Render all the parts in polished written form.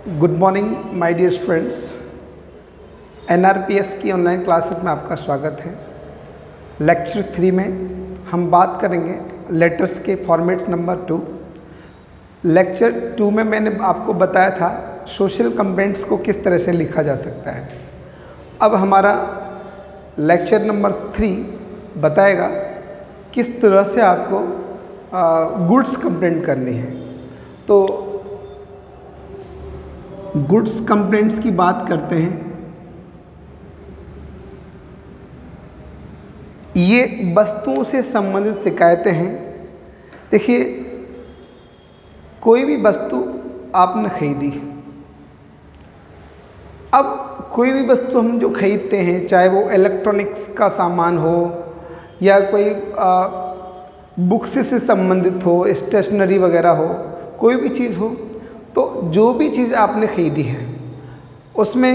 Good morning my dear students. NRPS की online classes में आपका स्वागत है। लेक्चर 3 में हम बात करेंगे लेटर्स के फॉर्मेट्स नंबर 2। लेक्चर 2 में मैंने आपको बताया था सोशल कंप्लेंट्स को किस तरह से लिखा जा सकता है। अब हमारा लेक्चर नंबर 3 बताएगा किस तरह से आपको गुड्स कंप्लेंट करनी है। तो गुड्स कंप्लेंट्स की बात करते हैं। ये वस्तुओं से संबंधित शिकायतें हैं। देखिए, कोई भी वस्तु आपने खरीदी, अब कोई भी वस्तु हम जो खरीदते हैं, चाहे वो इलेक्ट्रॉनिक्स का सामान हो या कोई बुक्स से संबंधित हो, स्टेशनरी वगैरह हो, कोई भी चीज़ हो, तो जो भी चीज़ आपने खरीदी है उसमें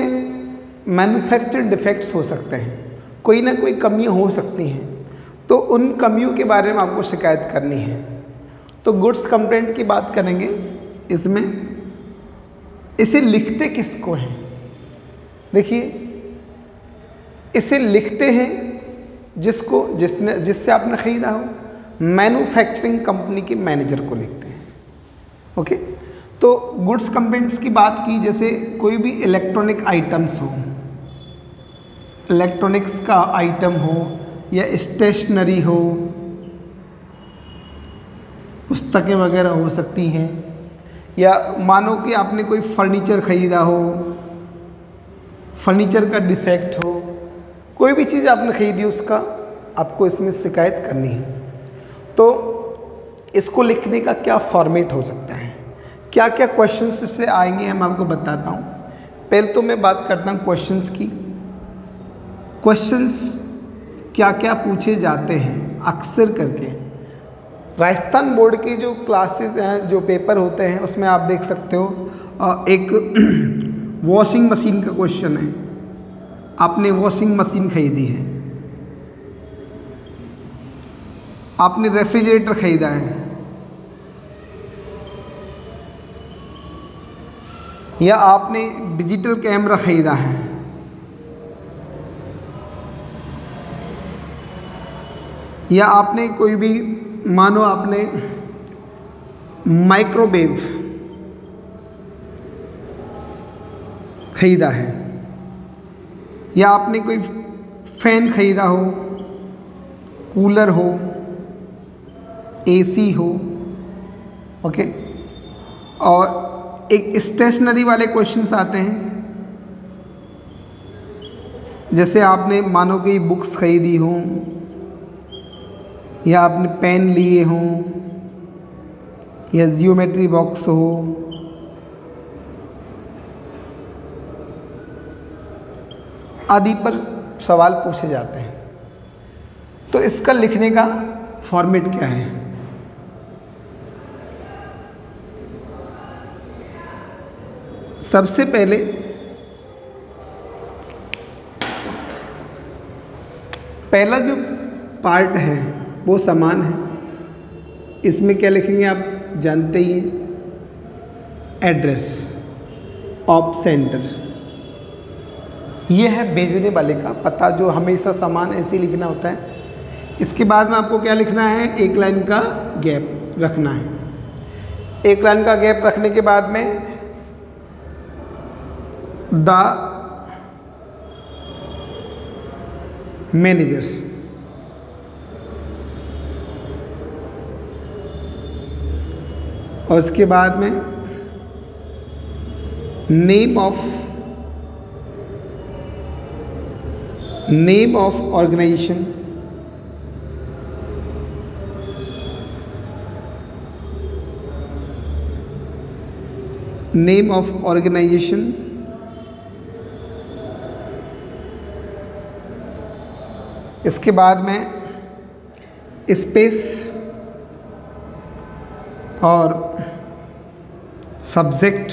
मैन्युफैक्चर डिफेक्ट्स हो सकते हैं, कोई ना कोई कमियां हो सकती हैं। तो उन कमियों के बारे में आपको शिकायत करनी है। तो गुड्स कंप्लेंट की बात करेंगे। इसमें इसे लिखते किसको हैं? देखिए, इसे लिखते हैं जिससे आपने खरीदा हो, मैन्युफैक्चरिंग कंपनी के मैनेजर को लिखते हैं। ओके, तो गुड्स कंप्लेंट्स की बात की, जैसे कोई भी इलेक्ट्रॉनिक आइटम्स हो, इलेक्ट्रॉनिक्स का आइटम हो या स्टेशनरी हो, पुस्तकें वगैरह हो सकती हैं, या मानो कि आपने कोई फर्नीचर ख़रीदा हो, फर्नीचर का डिफेक्ट हो, कोई भी चीज़ आपने खरीदी उसका आपको इसमें शिकायत करनी है। तो इसको लिखने का क्या फॉर्मेट हो सकता है, क्या क्या क्वेश्चंस इससे आएंगे, हम आपको बताता हूँ। पहले तो मैं बात करता हूँ क्वेश्चंस की। क्वेश्चंस क्या क्या पूछे जाते हैं अक्सर करके। राजस्थान बोर्ड की जो क्लासेस हैं, जो पेपर होते हैं, उसमें आप देख सकते हो एक वॉशिंग मशीन का क्वेश्चन है। आपने वॉशिंग मशीन खरीदी है, आपने रेफ्रिजरेटर खरीदा है, या आपने डिजिटल कैमरा खरीदा है, या आपने कोई भी, मानो आपने माइक्रोवेव खरीदा है, या आपने कोई फैन खरीदा हो, कूलर हो, एसी हो। ओके, और एक स्टेशनरी वाले क्वेश्चंस आते हैं, जैसे आपने मानो कि बुक्स खरीदी हो, या आपने पेन लिए हों, या जियोमेट्री बॉक्स हो, आदि पर सवाल पूछे जाते हैं। तो इसका लिखने का फॉर्मेट क्या है? सबसे पहले पहला जो पार्ट है वो समान है। इसमें क्या लिखेंगे आप जानते ही हैं, एड्रेस ऑफ सेंटर। ये है भेजने वाले का पता, जो हमेशा समान ऐसे ही लिखना होता है। इसके बाद में आपको क्या लिखना है, एक लाइन का गैप रखना है। एक लाइन का गैप रखने के बाद में द मैनेजर्स, और उसके बाद में name of organisation, name of organisation, इसके बाद में स्पेस और सब्जेक्ट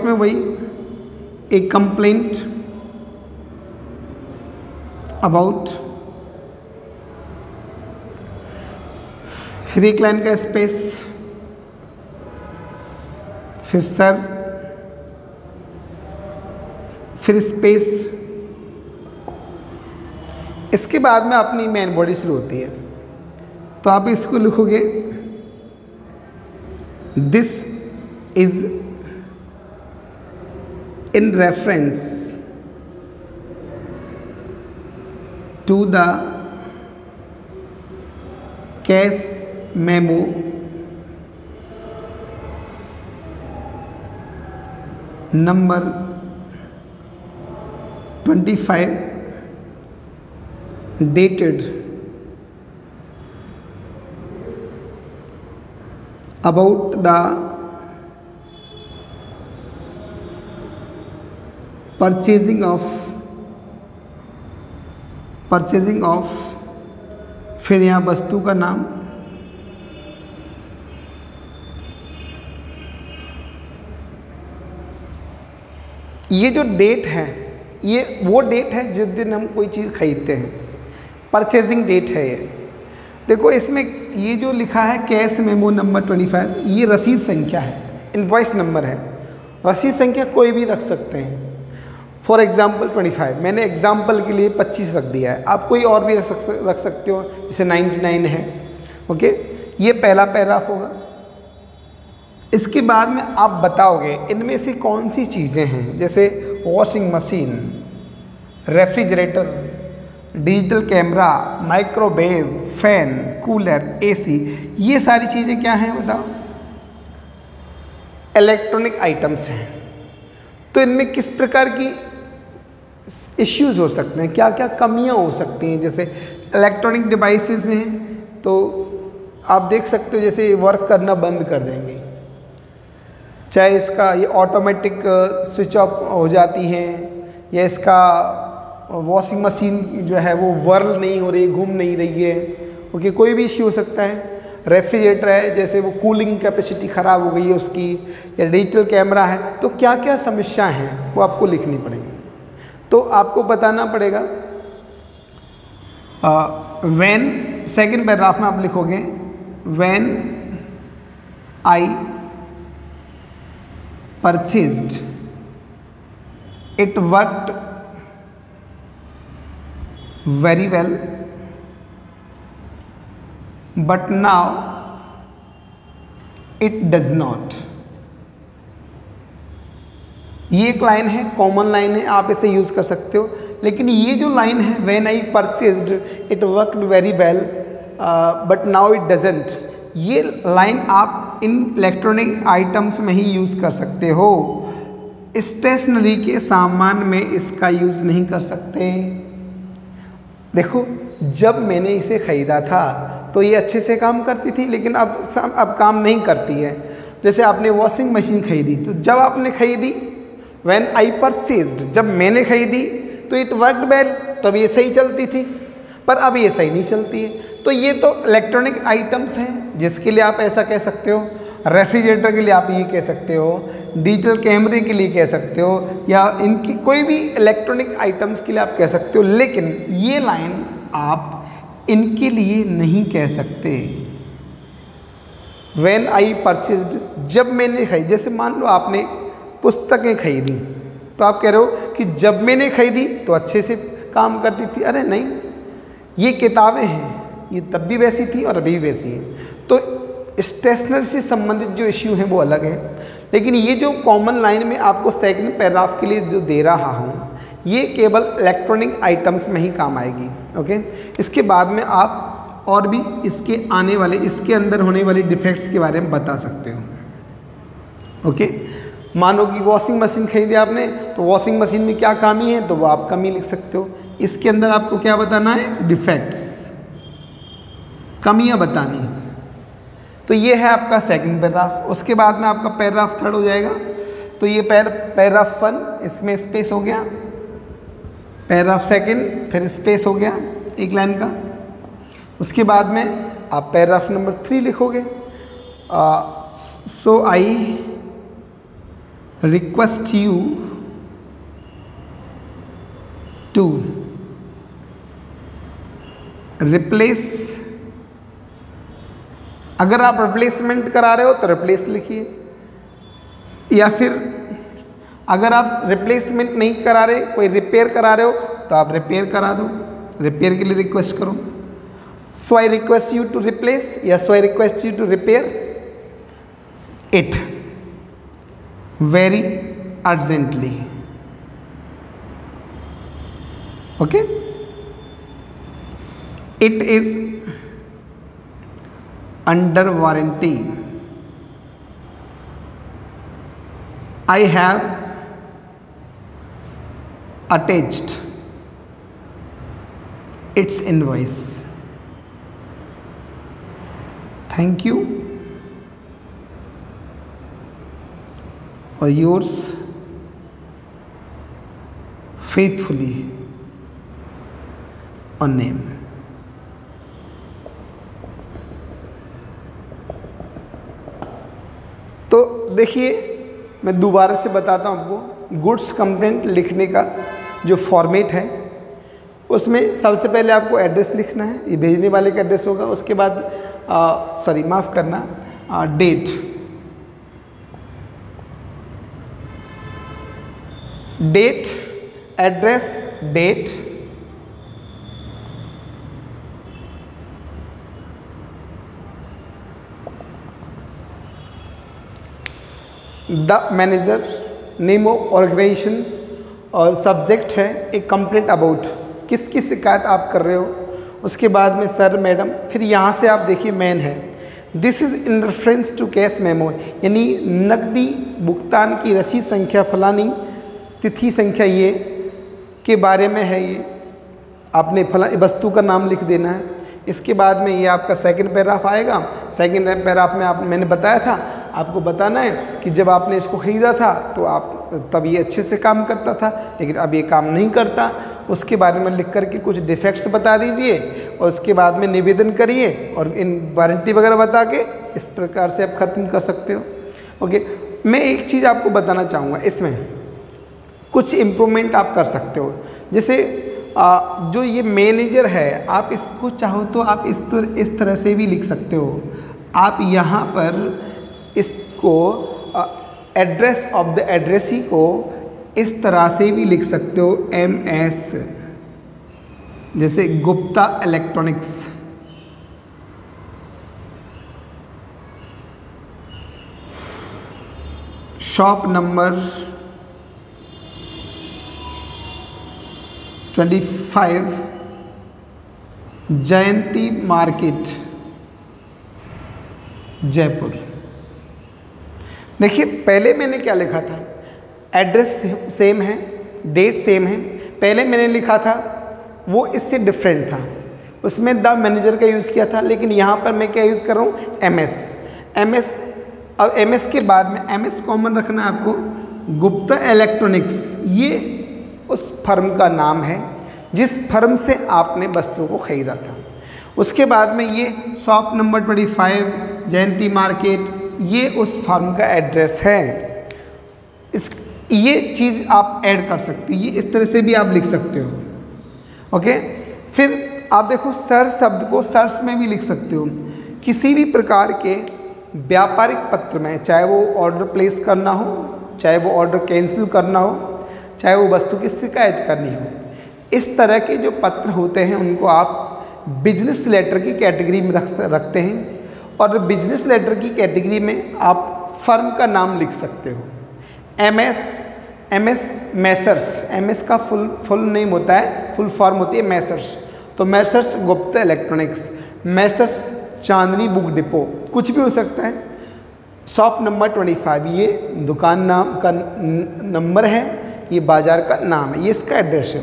में वही एक कंप्लेंट अबाउट, फिर एक लाइन का स्पेस, फिर सर, फिर स्पेस। इसके बाद में अपनी मेन बॉडी शुरू होती है। तो आप इसको लिखोगे, this is in reference to the case memo number 25 dated about the purchasing of फिर यहाँ वस्तु का नाम, ये जो डेट है ये वो डेट है जिस दिन हम कोई चीज़ खरीदते हैं, परचेजिंग डेट है ये। देखो इसमें ये जो लिखा है कैश मेमो नंबर 25, ये रसीद संख्या है, इनवॉइस नंबर है। रसीद संख्या कोई भी रख सकते हैं। फॉर एग्जाम्पल 25, मैंने एग्जाम्पल के लिए 25 रख दिया है, आप कोई और भी रख सकते हो, जैसे 99 है। ओके, ये पहला पैराग्राफ होगा। इसके बाद में आप बताओगे इनमें से कौन सी चीज़ें हैं, जैसे washing machine, refrigerator, digital camera, microwave, fan, cooler, AC, ये सारी चीज़ें क्या हैं बताओ? इलेक्ट्रॉनिक आइटम्स हैं। तो इनमें किस प्रकार की इश्यूज हो सकते हैं, क्या क्या कमियां हो सकती हैं? जैसे इलेक्ट्रॉनिक डिवाइसेस हैं तो आप देख सकते हो जैसे वर्क करना बंद कर देंगे, चाहे इसका ये ऑटोमेटिक स्विच ऑफ हो जाती हैं, या इसका वॉशिंग मशीन जो है वो वर्ल नहीं हो रही, घूम नहीं रही है। ओके, कोई भी इश्यू हो सकता है। रेफ्रिजरेटर है, जैसे वो कूलिंग कैपेसिटी ख़राब हो गई है उसकी, या डिजिटल कैमरा है, तो क्या क्या समस्याएं हैं वो आपको लिखनी पड़ेगी। तो आपको बताना पड़ेगा। व्हेन, सेकंड पैराग्राफ में आप लिखोगे when I purchased it worked very well but now it does not. ये एक लाइन है, कॉमन लाइन है, आप इसे यूज कर सकते हो। लेकिन ये जो लाइन है when I purchased it worked very well but now it doesn't, ये लाइन आप इन इलेक्ट्रॉनिक आइटम्स में ही यूज कर सकते हो। स्टेशनरी के सामान में इसका यूज नहीं कर सकते। देखो, जब मैंने इसे खरीदा था तो ये अच्छे से काम करती थी, लेकिन अब काम नहीं करती है। जैसे आपने वॉशिंग मशीन खरीदी, तो जब आपने खरीदी व्हेन आई परचेज्ड, जब मैंने खरीदी तो इट वर्कड वेल, तब ये सही चलती थी, पर अब ये सही नहीं चलती है। तो ये तो इलेक्ट्रॉनिक आइटम्स हैं जिसके लिए आप ऐसा कह सकते हो। रेफ्रिजरेटर के लिए आप ये कह सकते हो, डिजिटल कैमरे के लिए कह सकते हो, या इनकी कोई भी इलेक्ट्रॉनिक आइटम्स के लिए आप कह सकते हो। लेकिन ये लाइन आप इनके लिए नहीं कह सकते। व्हेन आई परचेज्ड, जब मैंने खरीदी, जैसे मान लो आपने पुस्तकें खरीदी, तो आप कह रहे हो कि जब मैंने खरीदी तो अच्छे से काम करती थी। अरे नहीं, ये किताबें हैं, ये तब भी वैसी थी और अभी भी वैसी हैं। तो स्टेशनरी से संबंधित जो इश्यू हैं वो अलग है। लेकिन ये जो कॉमन लाइन में आपको सेकंड पैराग्राफ के लिए जो दे रहा हूँ, ये केवल इलेक्ट्रॉनिक आइटम्स में ही काम आएगी। ओके, इसके बाद में आप और भी इसके आने वाले, इसके अंदर होने वाले डिफेक्ट्स के बारे में बता सकते हो। ओके, मानो कि वॉशिंग मशीन खरीदी आपने, तो वॉशिंग मशीन में क्या कमी है तो वो आप कमी लिख सकते हो। इसके अंदर आपको क्या बताना है? डिफेक्ट्स, कमियां बतानी। तो ये है आपका सेकंड पैराग्राफ। उसके बाद में आपका पैराग्राफ थर्ड हो जाएगा। तो ये पैराग्राफ 1, इसमें स्पेस हो गया, पैराग्राफ सेकंड, फिर स्पेस हो गया एक लाइन का। उसके बाद में आप पैराग्राफ नंबर 3 लिखोगे। So I request you to replace, अगर आप रिप्लेसमेंट करा रहे हो तो रिप्लेस लिखिए, या फिर अगर आप रिप्लेसमेंट नहीं करा रहे, कोई रिपेयर करा रहे हो, तो आप रिपेयर करा दो, रिपेयर के लिए रिक्वेस्ट करो। So I request you to replace या so I request you to repair it very urgently. Okay, it is under warranty. I have attached its invoice. Thank you, or yours faithfully on name. तो देखिए, मैं दोबारा से बताता हूँ आपको, goods complaint लिखने का जो फॉर्मेट है उसमें सबसे पहले आपको एड्रेस लिखना है, ये भेजने वाले का एड्रेस होगा। उसके बाद माफ़ करना, date, address, date, the manager, name of organisation, और सब्जेक्ट है एक कंप्लेंट अबाउट, किसकी शिकायत आप कर रहे हो। उसके बाद में सर, मैडम, फिर यहाँ से आप देखिए मेन है, this is in reference to cash memo, यानी नकदी भुगतान की रसीद संख्या फलानी तिथि संख्या ये के बारे में है। ये आपने फला वस्तु का नाम लिख देना है। इसके बाद में ये आपका सेकंड पैराग्राफ आएगा। सेकंड पैराग्राफ में मैंने बताया था आपको बताना है कि जब आपने इसको खरीदा था तो आप तब ये अच्छे से काम करता था, लेकिन अब ये काम नहीं करता। उसके बारे में लिख करके कुछ डिफेक्ट्स बता दीजिए और उसके बाद में निवेदन करिए और इन वारंटी वगैरह बता के इस प्रकार से आप ख़त्म कर सकते हो। ओके, मैं एक चीज़ आपको बताना चाहूँगा, इसमें कुछ इम्प्रूवमेंट आप कर सकते हो। जैसे जो ये मैनेजर है, आप इसको चाहो तो आप इस तरह से भी लिख सकते हो। आप यहाँ पर इसको एड्रेस ऑफ द एड्रेसी को इस तरह से भी लिख सकते हो, MS, जैसे गुप्ता इलेक्ट्रॉनिक्स, शॉप नंबर 25, जयंती मार्केट, जयपुर। देखिए, पहले मैंने क्या लिखा था, एड्रेस सेम है, डेट सेम है। पहले मैंने लिखा था वो इससे डिफरेंट था, उसमें द मैनेजर का यूज़ किया था, लेकिन यहाँ पर मैं क्या यूज़ कर रहा हूँ, MS। अब MS के बाद में MS कॉमन रखना है आपको, गुप्ता इलेक्ट्रॉनिक्स, ये उस फर्म का नाम है जिस फर्म से आपने वस्तु को ख़रीदा था। उसके बाद में ये शॉप नंबर 25, जयंती मार्केट, ये उस फर्म का एड्रेस है। ये चीज़ आप ऐड कर सकते हो, ये इस तरह से भी आप लिख सकते हो। ओके, फिर आप देखो सर शब्द को सर्स में भी लिख सकते हो। किसी भी प्रकार के व्यापारिक पत्र में, चाहे वो ऑर्डर प्लेस करना हो, चाहे वो ऑर्डर कैंसिल करना हो, चाहे वो वस्तु की शिकायत करनी हो, इस तरह के जो पत्र होते हैं उनको आप बिजनेस लेटर की कैटेगरी में रखते हैं। और बिजनेस लेटर की कैटेगरी में आप फर्म का नाम लिख सकते हो। MS मैसर्स, MS का फुल नेम होता है, फुल फॉर्म होती है मैसर्स। तो मैसर्स गुप्ता इलेक्ट्रॉनिक्स, मैसर्स चांदनी बुक डिपो, कुछ भी हो सकता है। शॉप नंबर 25, ये दुकान नाम का नंबर है, ये बाज़ार का नाम है, ये इसका एड्रेस है।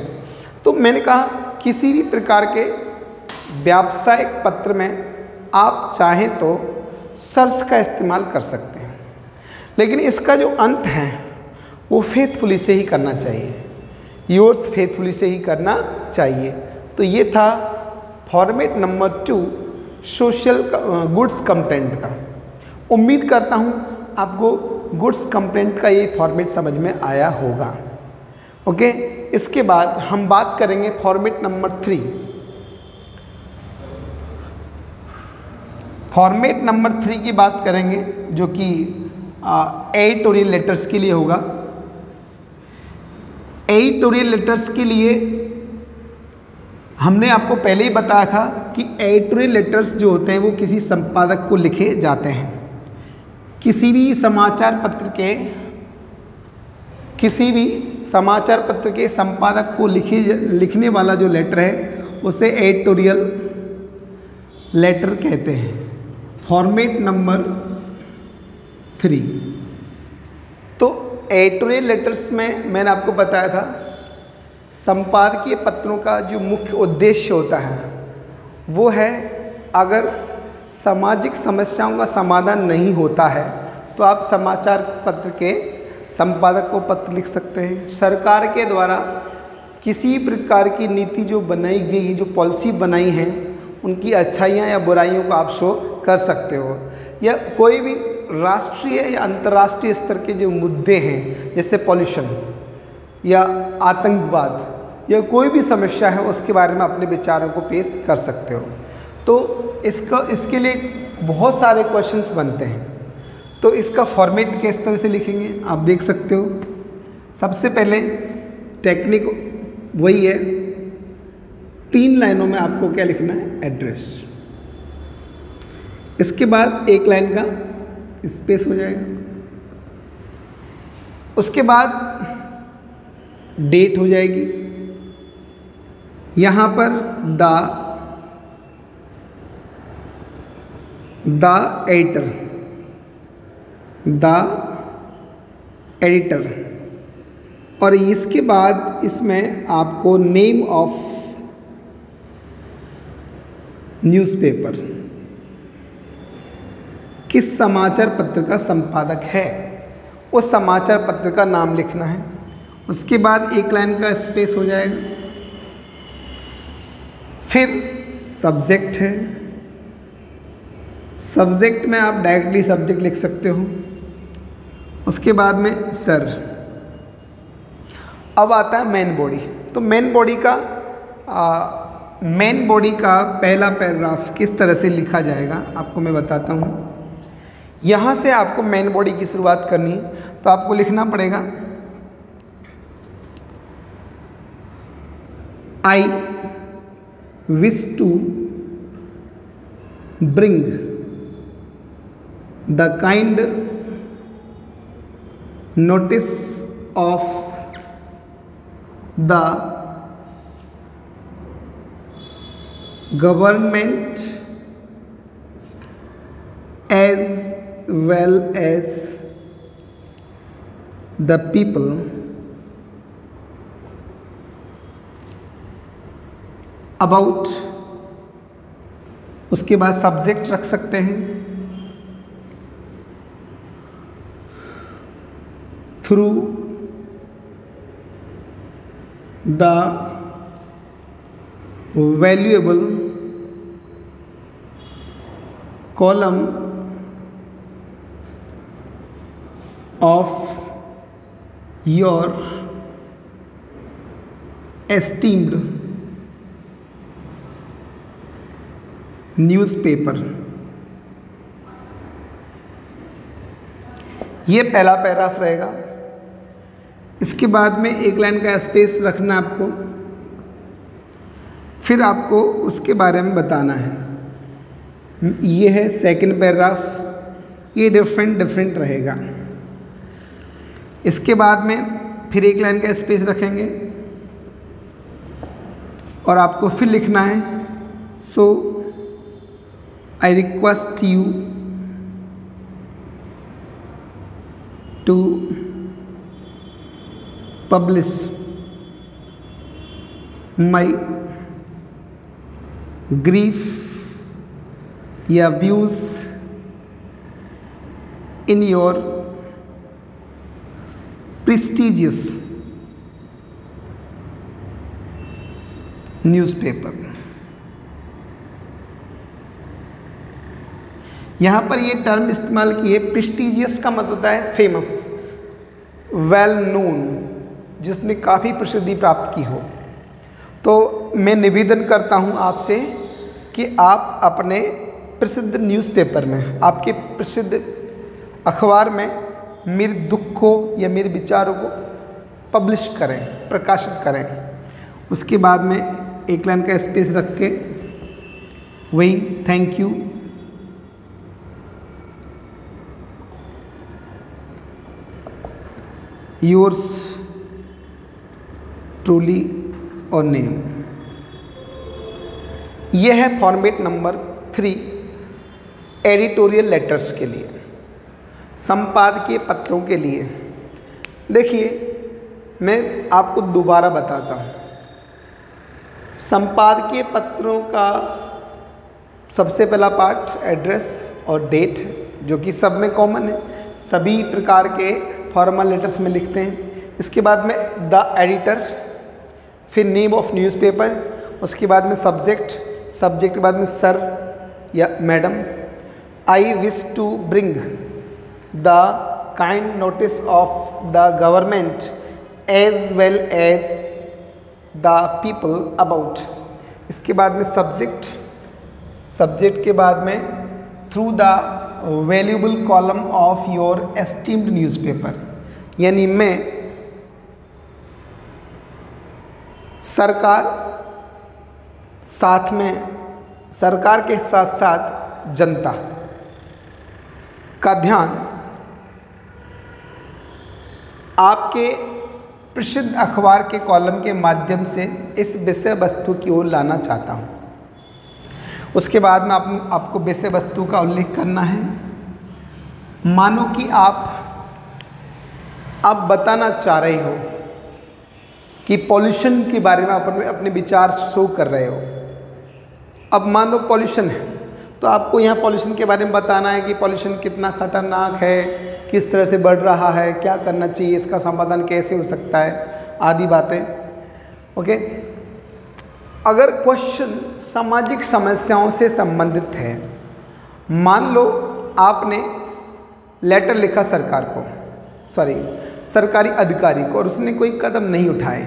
तो मैंने कहा किसी भी प्रकार के व्यावसायिक पत्र में आप चाहें तो सर्स का इस्तेमाल कर सकते हैं, लेकिन इसका जो अंत है वो फेथफुली से ही करना चाहिए, योर्स फेथफुली से ही करना चाहिए। तो ये था format number 2 social goods complaint का। उम्मीद करता हूँ आपको गुड्स कंप्लेंट का ये फॉर्मेट समझ में आया होगा। ओके, इसके बाद हम बात करेंगे फॉर्मेट नंबर 3। फॉर्मेट नंबर 3 की बात करेंगे, जो कि एडिटोरियल लेटर्स के लिए होगा। एडिटोरियल लेटर्स के लिए हमने आपको पहले ही बताया था कि एडिटोरियल लेटर्स जो होते हैं वो किसी संपादक को लिखे जाते हैं। किसी भी समाचार पत्र के संपादक को लिखने वाला जो लेटर है उसे एडिटोरियल लेटर कहते हैं। Format number 3। तो एडिटोरियल लेटर्स में मैंने आपको बताया था संपादकीय पत्रों का जो मुख्य उद्देश्य होता है वो है, अगर सामाजिक समस्याओं का समाधान नहीं होता है तो आप समाचार पत्र के संपादक को पत्र लिख सकते हैं। सरकार के द्वारा किसी प्रकार की नीति जो बनाई गई, जो पॉलिसी बनाई है, उनकी अच्छाइयाँ या बुराइयों को आप शो कर सकते हो। या कोई भी राष्ट्रीय या अंतर्राष्ट्रीय स्तर के जो मुद्दे हैं, जैसे पॉल्यूशन या आतंकवाद या कोई भी समस्या है, उसके बारे में अपने विचारों को पेश कर सकते हो। तो इसके लिए बहुत सारे क्वेश्चंस बनते हैं। तो इसका फॉर्मेट किस तरह से लिखेंगे आप देख सकते हो। सबसे पहले टेक्निक वही है, 3 लाइनों में आपको क्या लिखना है, एड्रेस। इसके बाद 1 लाइन का स्पेस हो जाएगा। उसके बाद डेट हो जाएगी। यहाँ पर द एडिटर और इसके बाद इसमें आपको नेम ऑफ न्यूज़पेपर, किस समाचार पत्र का संपादक है उस समाचार पत्र का नाम लिखना है। उसके बाद 1 लाइन का स्पेस हो जाएगा। फिर सब्जेक्ट है, सब्जेक्ट में आप डायरेक्टली सब्जेक्ट लिख सकते हो। उसके बाद में सर। अब आता है मेन बॉडी। तो मेन बॉडी का पहला पैराग्राफ किस तरह से लिखा जाएगा आपको मैं बताता हूँ। यहाँ से आपको मेन बॉडी की शुरुआत करनी है, तो आपको लिखना पड़ेगा I wish to bring the kind notice of the government as well as the people about। उसके बाद सब्जेक्ट रख सकते हैं, through the valuable column of your esteemed newspaper. ये पहला पैराग्राफ रहेगा। इसके बाद में 1 लाइन का स्पेस रखना आपको। फिर आपको उसके बारे में बताना है। ये है सेकंड पैराग्राफ, ये डिफरेंट रहेगा। इसके बाद में फिर 1 लाइन का स्पेस रखेंगे और आपको फिर लिखना है सो I request you to publish my grief या views in your prestigious newspaper। यहाँ पर ये टर्म इस्तेमाल की है, प्रेस्टीजियस का मतलब होता है फेमस, वेल नोन, जिसने काफ़ी प्रसिद्धि प्राप्त की हो। तो मैं निवेदन करता हूँ आपसे कि आप अपने प्रसिद्ध न्यूज़पेपर में, आपके प्रसिद्ध अखबार में मेरे दुख को या मेरे विचारों को पब्लिश करें, प्रकाशित करें। उसके बाद में एक लाइन का स्पेस रख के वही थैंक यू, योर्स ट्रूली और नेम। यह है फॉर्मेट नंबर 3 एडिटोरियल लेटर्स के लिए, संपादकीय पत्रों के लिए। देखिए मैं आपको दोबारा बताता हूँ। संपादकीय पत्रों का सबसे पहला पार्ट एड्रेस और डेट है, जो कि सब में कॉमन है, सभी प्रकार के फॉर्मल लेटर्स में लिखते हैं। इसके बाद में द एडिटर, फिर नेम ऑफ न्यूज़पेपर, उसके बाद में सब्जेक्ट के बाद में सर या madam. I wish to bring the kind notice of the government as well as the people about. इसके बाद में सब्जेक्ट के बाद में through the valuable column of your esteemed newspaper, यानी मैं सरकार के साथ साथ जनता का ध्यान आपके प्रसिद्ध अखबार के कॉलम के माध्यम से इस विषय वस्तु की ओर लाना चाहता हूँ। उसके बाद में आपको विषय वस्तु का उल्लेख करना है। मानो कि आप बताना चाह रहे हो कि पॉल्यूशन के बारे में अपने विचार शो कर रहे हो। अब मान लो पॉल्यूशन है, तो आपको यहाँ पॉल्यूशन के बारे में बताना है कि पॉल्यूशन कितना खतरनाक है, किस तरह से बढ़ रहा है, क्या करना चाहिए, इसका समाधान कैसे हो सकता है, आदि बातें। ओके। अगर क्वेश्चन सामाजिक समस्याओं से संबंधित है, मान लो आपने लेटर लिखा सरकारी अधिकारी को और उसने कोई कदम नहीं उठाए,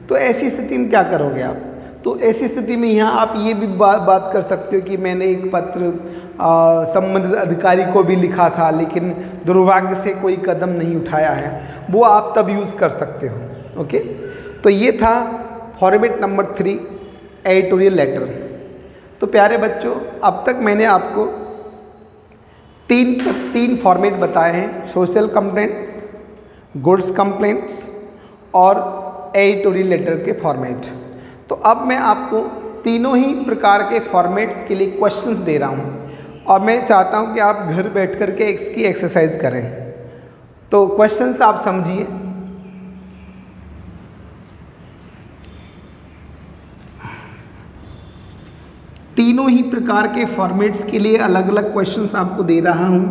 तो ऐसी स्थिति में क्या करोगे आप? तो ऐसी स्थिति में यहाँ आप ये भी बात कर सकते हो कि मैंने एक पत्र संबंधित अधिकारी को भी लिखा था, लेकिन दुर्भाग्य से कोई कदम नहीं उठाया है। वो आप तब यूज़ कर सकते हो। ओके। तो ये था फॉर्मेट नंबर 3 एडिटोरियल लेटर। तो प्यारे बच्चों, अब तक मैंने आपको तीन फॉर्मेट बताए हैं: सोशल कंप्लेंट्स, गुड्स कंप्लेंट्स और एडिटोरियल लेटर के फॉर्मेट। तो अब मैं आपको तीनों ही प्रकार के फॉर्मेट्स के लिए क्वेश्चंस दे रहा हूं और मैं चाहता हूं कि आप घर बैठ कर के इसकी एक्सरसाइज करें। तो क्वेश्चंस आप समझिए। तीनों ही प्रकार के फॉर्मेट्स के लिए अलग अलग क्वेश्चंस आपको दे रहा हूं।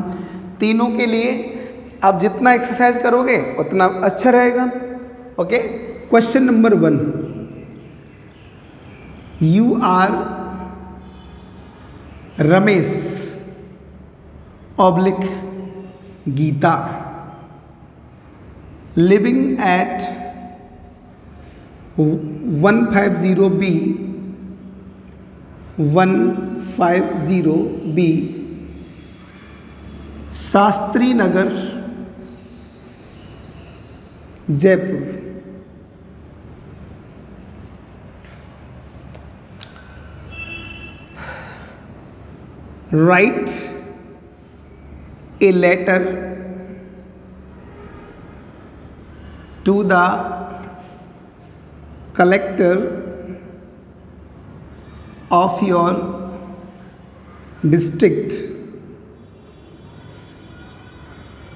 तीनों के लिए आप जितना एक्सरसाइज करोगे उतना अच्छा रहेगा। Okay. Question number 1, you are Ramesh oblique Geeta living at 150B 150B Shastri Nagar, Jaipur. Write a letter to the collector of your district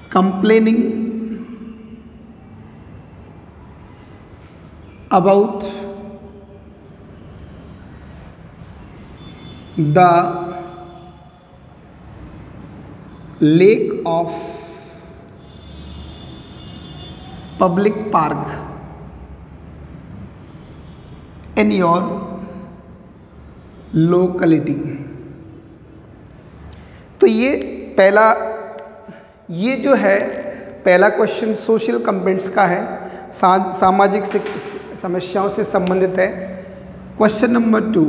complaining about the lake of public park in your locality। तो ये जो है पहला क्वेश्चन सोशल कंप्लेंट्स का है, सामाजिक समस्याओं से संबंधित है। Question number 2,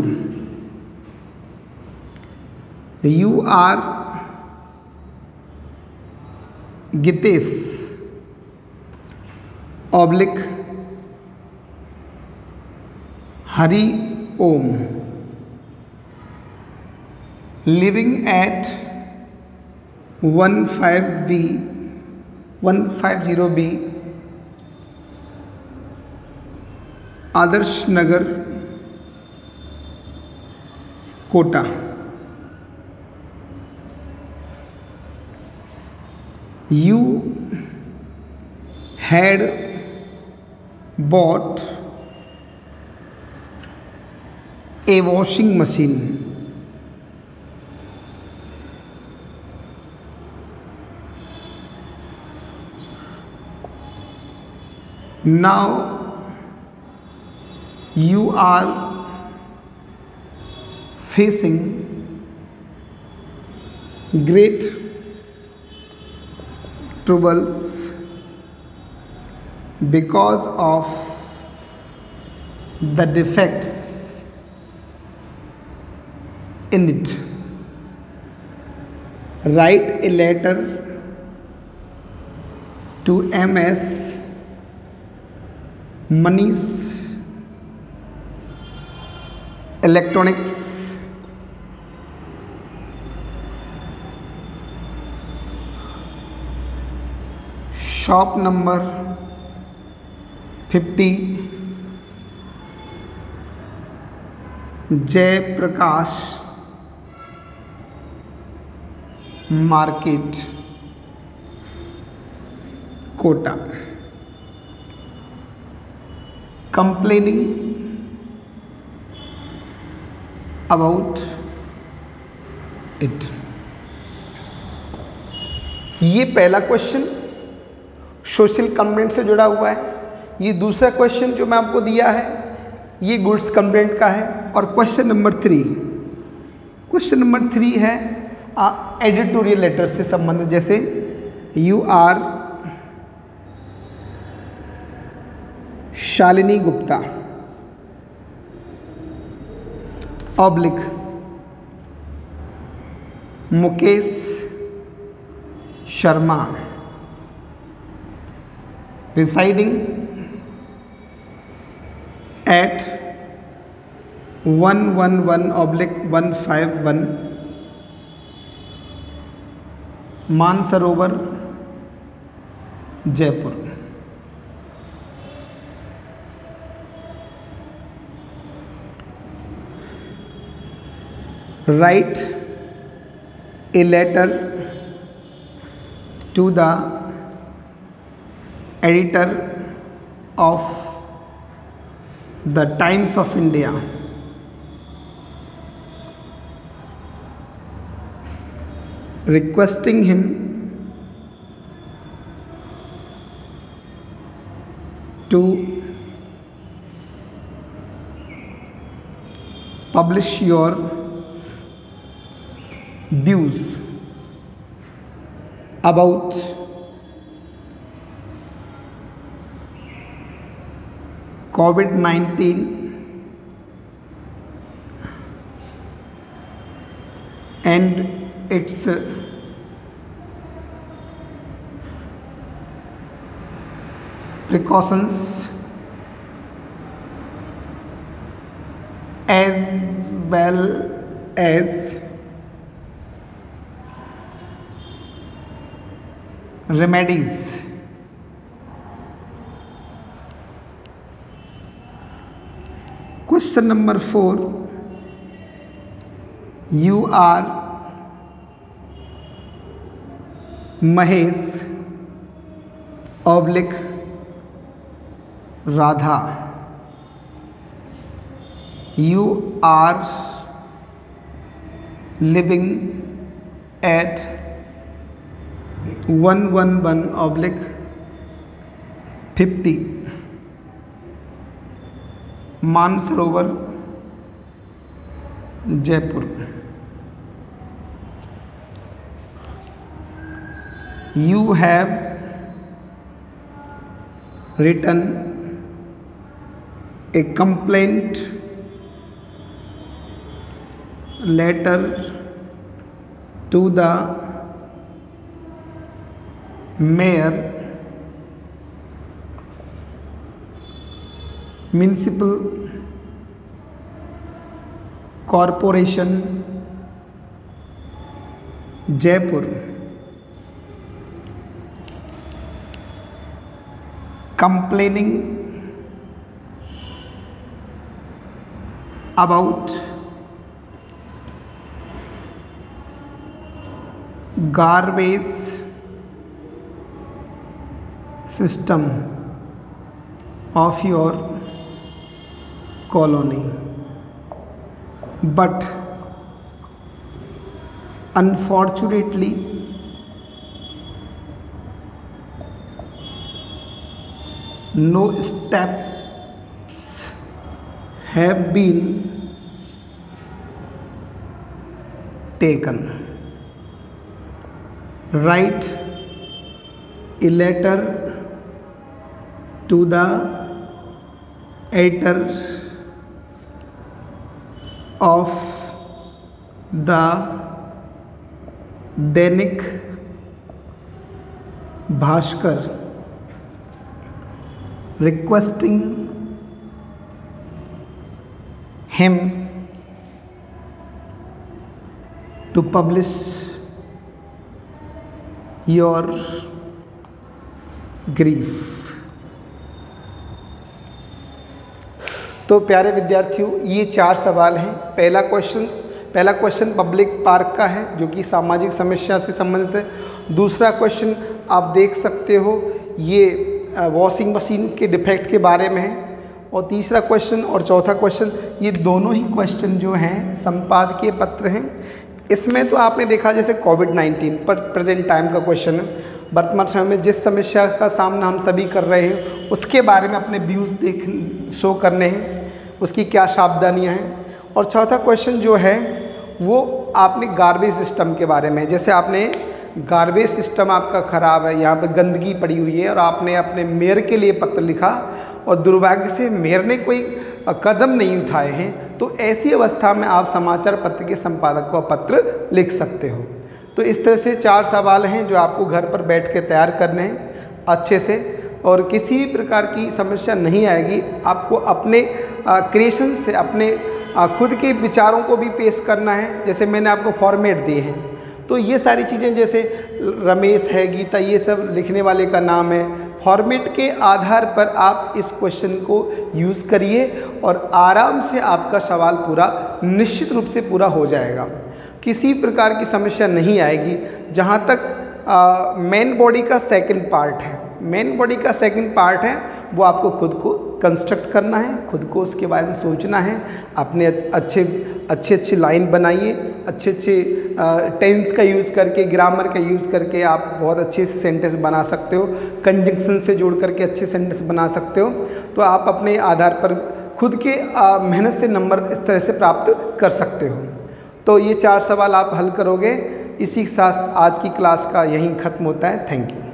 you are Gitesh oblique Hari Om, living at 150B Adarsh Nagar Kota. You had bought a washing machine. Now you are facing great troubles because of the defects in it. Write a letter to MS Manish Electronics, shop number 50, Jai Prakash market Kota. Complaining about it. ये पहला question social complaint से जुड़ा हुआ है। ये दूसरा question जो मैं आपको दिया है ये गुड्स कंप्लेंट का है। और क्वेश्चन नंबर 3 है एडिटोरियल लेटर से संबंधित, जैसे you are Shalini Gupta oblique Mukesh Sharma residing at 111/151 Mansarovar Jaipur. Write a letter to the editor of the Times of India requesting him to publish your views about COVID-19 and its precautions as well as remedies. Question number 4, you are Mahesh oblique Radha, you are living at 111/50 Mansarovar Jaipur. You have written a complaint letter to the mayor municipal corporation Jaipur, complaining about garbage system of your colony, but unfortunately no steps have been taken. Write a letter to the editor of the Dainik Bhaskar requesting him to publish your grief. तो प्यारे विद्यार्थियों, ये 4 सवाल हैं। पहला question public park का है जो कि सामाजिक समस्या से संबंधित है। दूसरा क्वेश्चन आप देख सकते हो, ये वॉशिंग मशीन के डिफेक्ट के बारे में है। और तीसरा क्वेश्चन और चौथा क्वेश्चन, ये दोनों ही क्वेश्चन जो हैं संपादकीय पत्र हैं। इसमें तो आपने देखा जैसे कोविड-19 पर प्रेजेंट टाइम का क्वेश्चन है, वर्तमान समय में जिस समस्या का सामना हम सभी कर रहे हैं उसके बारे में अपने व्यूज़ शो करने हैं, उसकी क्या सावधानियाँ हैं। और चौथा क्वेश्चन जो है वो आपने गार्बेज सिस्टम के बारे में, जैसे आपने गार्बेज सिस्टम आपका ख़राब है, यहाँ पे गंदगी पड़ी हुई है और आपने अपने मेयर के लिए पत्र लिखा और दुर्भाग्य से मेयर ने कोई कदम नहीं उठाए हैं, तो ऐसी अवस्था में आप समाचार पत्र के संपादक को पत्र लिख सकते हो। तो इस तरह से 4 सवाल हैं जो आपको घर पर बैठ के तैयार करने हैं अच्छे से, और किसी भी प्रकार की समस्या नहीं आएगी। आपको अपने क्रिएशन से अपने खुद के विचारों को भी पेश करना है, जैसे मैंने आपको फॉर्मेट दिए हैं। तो ये सारी चीज़ें जैसे रमेश है, गीता, ये सब लिखने वाले का नाम है। फॉर्मेट के आधार पर आप इस क्वेश्चन को यूज़ करिए और आराम से आपका सवाल पूरा निश्चित रूप से पूरा हो जाएगा, किसी प्रकार की समस्या नहीं आएगी। जहाँ तक मेन बॉडी का सेकंड पार्ट है, वो आपको खुद को कंस्ट्रक्ट करना है, खुद को उसके बारे में सोचना है। अपने अच्छे लाइन बनाइए, अच्छे टेंस का यूज़ करके, ग्रामर का यूज़ करके आप बहुत अच्छे से सेंटेंस बना सकते हो, कंजंक्शन से जोड़ करके अच्छे सेंटेंस बना सकते हो। तो आप अपने आधार पर खुद के मेहनत से नंबर इस तरह से प्राप्त कर सकते हो। तो ये 4 सवाल आप हल करोगे। इसी के साथ आज की क्लास का यहीं ख़त्म होता है। Thank you.